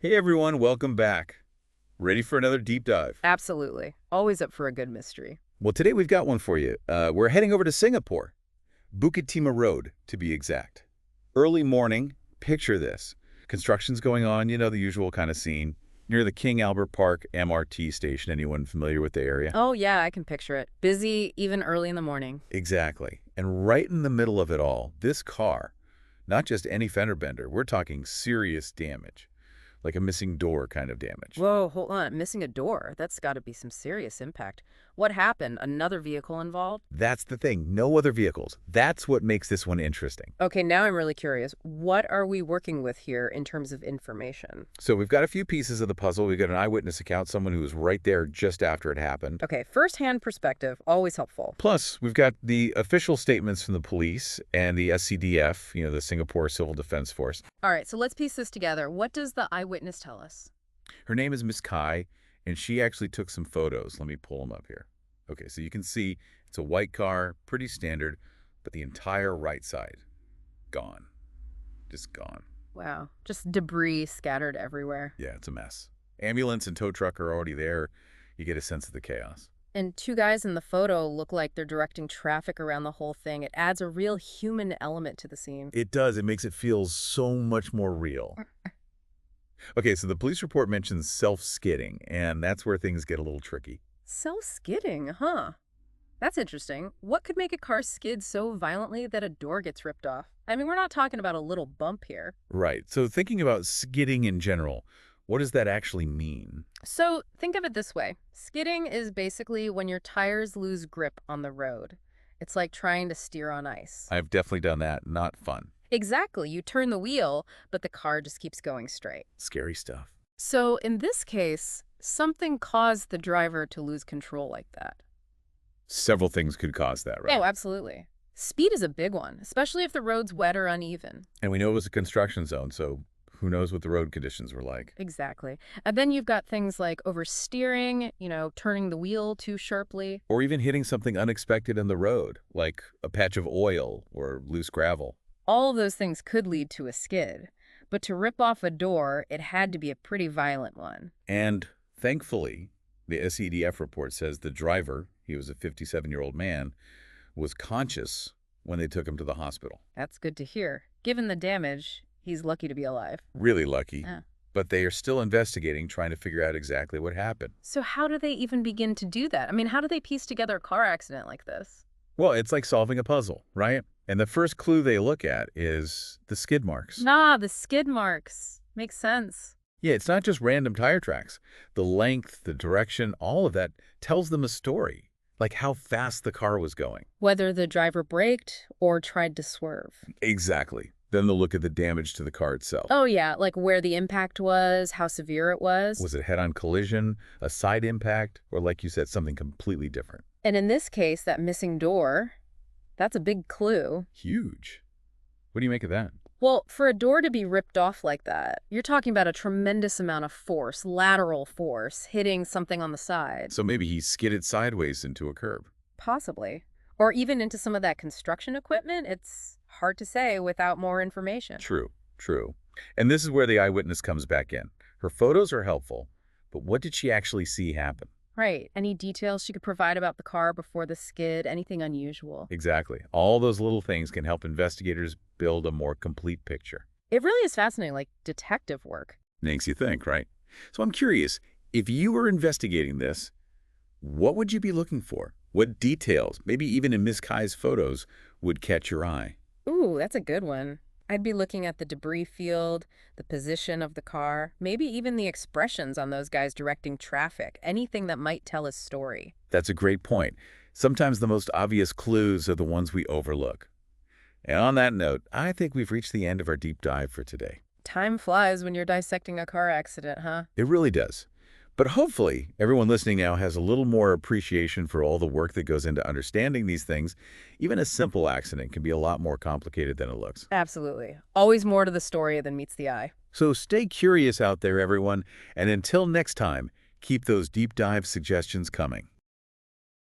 Hey everyone, welcome back. Ready for another deep dive? Absolutely. Always up for a good mystery. Well, today we've got one for you. We're heading over to Singapore, Bukit Timah Road, to be exact. Early morning, picture this. Construction's going on, the usual kind of scene, near the King Albert Park MRT station. Anyone familiar with the area? Oh, yeah, I can picture it. Busy even early in the morning. Exactly. And right in the middle of it all, this car, not just any fender bender, we're talking serious damage, like a missing door kind of damage. Whoa, hold on. Missing a door. That's got to be some serious impact. What happened? Another vehicle involved? That's the thing. No other vehicles. That's what makes this one interesting. Okay, now I'm really curious. What are we working with here in terms of information? So we've got a few pieces of the puzzle. We've got an eyewitness account, someone who was right there just after it happened. Okay, first-hand perspective, always helpful. Plus, we've got the official statements from the police and the SCDF, the Singapore Civil Defense Force. All right, so let's piece this together. What does the eyewitness tell us? Her name is Miss Kai, and she actually took some photos. Let me pull them up here. Okay, so you can see it's a white car, pretty standard, but the entire right side, gone. Just gone. Wow, just debris scattered everywhere. Yeah, it's a mess. Ambulance and tow truck are already there. You get a sense of the chaos. And two guys in the photo look like they're directing traffic around the whole thing. It adds a real human element to the scene. It does. It makes it feel so much more real. Okay, so the police report mentions self-skidding, and that's where things get a little tricky. Self-skidding, huh? That's interesting. What could make a car skid so violently that a door gets ripped off? I mean, we're not talking about a little bump here. Right. So thinking about skidding in general, what does that actually mean? So think of it this way. Skidding is basically when your tires lose grip on the road. It's like trying to steer on ice. I've definitely done that. Not fun. Exactly. You turn the wheel, but the car just keeps going straight. Scary stuff. So in this case, something caused the driver to lose control like that. Several things could cause that, right? Oh, absolutely. Speed is a big one, especially if the road's wet or uneven. And we know it was a construction zone, so who knows what the road conditions were like. Exactly. And then you've got things like oversteering, turning the wheel too sharply. Or even hitting something unexpected in the road, like a patch of oil or loose gravel. All of those things could lead to a skid. But to rip off a door, it had to be a pretty violent one. And thankfully, the SCDF report says the driver, he was a 57-year-old man, was conscious when they took him to the hospital. That's good to hear. Given the damage, he's lucky to be alive. Really lucky. Yeah. But they are still investigating, trying to figure out exactly what happened. So how do they even begin to do that? I mean, how do they piece together a car accident like this? Well, it's like solving a puzzle, right? And the first clue they look at is the skid marks. Ah, the skid marks. Makes sense. Yeah, it's not just random tire tracks. The length, the direction, all of that tells them a story, like how fast the car was going. Whether the driver braked or tried to swerve. Exactly. Then they'll look at the damage to the car itself. Oh, yeah, like where the impact was, how severe it was. Was it a head-on collision, a side impact, or like you said, something completely different? And in this case, that missing door, that's a big clue. Huge. What do you make of that? Well, for a door to be ripped off like that, you're talking about a tremendous amount of force, lateral force, hitting something on the side. So maybe he skidded sideways into a curb. Possibly. Or even into some of that construction equipment. It's hard to say without more information. True, true. And this is where the eyewitness comes back in. Her photos are helpful, but what did she actually see happen? Right. Any details she could provide about the car before the skid? Anything unusual? Exactly. All those little things can help investigators build a more complete picture. It really is fascinating, like detective work. Makes you think, right? So I'm curious, if you were investigating this, what would you be looking for? What details, maybe even in Miss Kai's photos, would catch your eye? Ooh, that's a good one. I'd be looking at the debris field, the position of the car, maybe even the expressions on those guys directing traffic, anything that might tell a story. That's a great point. Sometimes the most obvious clues are the ones we overlook. And on that note, I think we've reached the end of our deep dive for today. Time flies when you're dissecting a car accident, huh? It really does. But hopefully, everyone listening now has a little more appreciation for all the work that goes into understanding these things. Even a simple accident can be a lot more complicated than it looks. Absolutely. Always more to the story than meets the eye. So stay curious out there, everyone, and until next time, keep those deep dive suggestions coming.